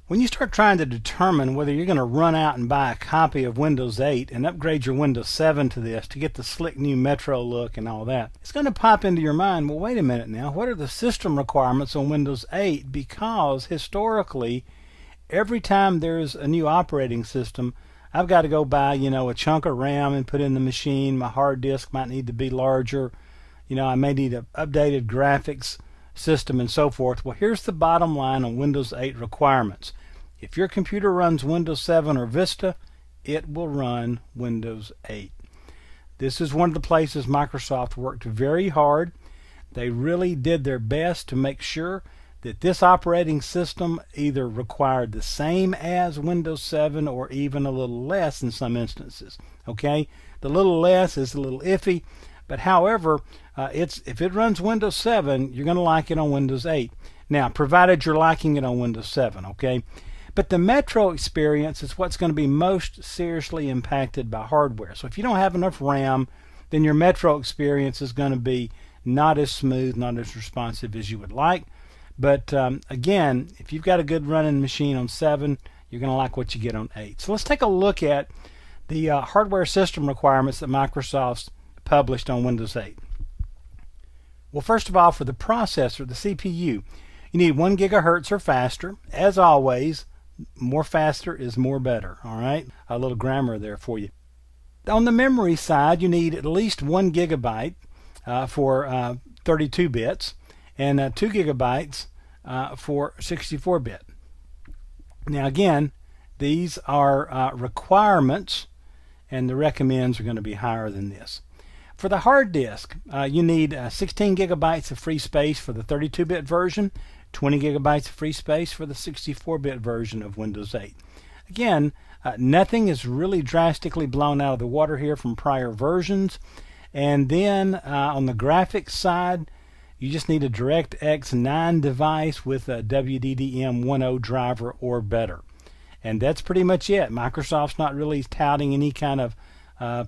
When you start trying to determine whether you're going to run out and buy a copy of Windows 8 and upgrade your Windows 7 to this to get the slick new Metro look and all that, it's going to pop into your mind, well, wait a minute now, what are the system requirements on Windows 8? Because historically, every time there's a new operating system, I've got to go buy, a chunk of RAM and put in the machine. My hard disk might need to be larger. I may need an updated graphics system and so forth. Well, here's the bottom line on Windows 8 requirements. If your computer runs Windows 7 or Vista, it will run Windows 8. This is one of the places Microsoft worked very hard. They really did their best to make sure that this operating system either required the same as Windows 7 or even a little less in some instances. Okay, the little less is a little iffy, but however, if it runs Windows 7, you're going to like it on Windows 8. Now, provided you're liking it on Windows 7, okay? But the Metro experience is what's going to be most seriously impacted by hardware. So if you don't have enough RAM, then your Metro experience is going to be not as smooth, not as responsive as you would like. But again, if you've got a good running machine on 7, you're going to like what you get on 8. So let's take a look at the hardware system requirements that Microsoft's published on Windows 8. Well, first of all, for the processor, the CPU, you need 1 gigahertz or faster. As always, more faster is more better. All right, a little grammar there for you. On the memory side, you need at least 1 gigabyte for 32 bits and 2 gigabytes for 64-bit. Now again, these are requirements, and the recommends are going to be higher than this. For the hard disk, you need 16 gigabytes of free space for the 32-bit version, 20 gigabytes of free space for the 64-bit version of Windows 8. Again, nothing is really drastically blown out of the water here from prior versions. And then on the graphics side, you just need a DirectX 9 device with a WDDM 1.0 driver or better. And that's pretty much it. Microsoft's not really touting any kind of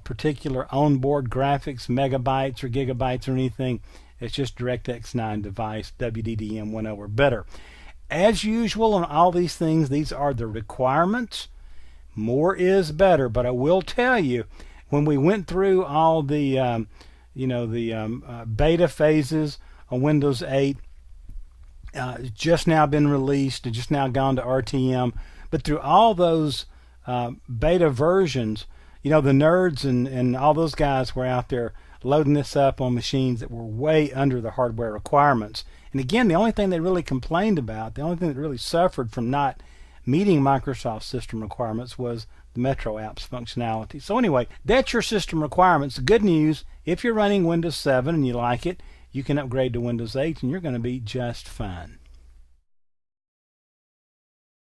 particular onboard graphics, megabytes or gigabytes or anything. It's just DirectX 9 device, WDDM 1.0 or better. As usual on all these things, these are the requirements. More is better, but I will tell you, when we went through all the beta phases on Windows 8, just now been released, just now gone to RTM, but through all those beta versions, the nerds and all those guys were out there loading this up on machines that were way under the hardware requirements. And again, the only thing they really complained about, the only thing that really suffered from not meeting Microsoft system requirements was the Metro apps functionality. So anyway, that's your system requirements. The good news, if you're running Windows 7 and you like it, you can upgrade to Windows 8 and you're going to be just fine.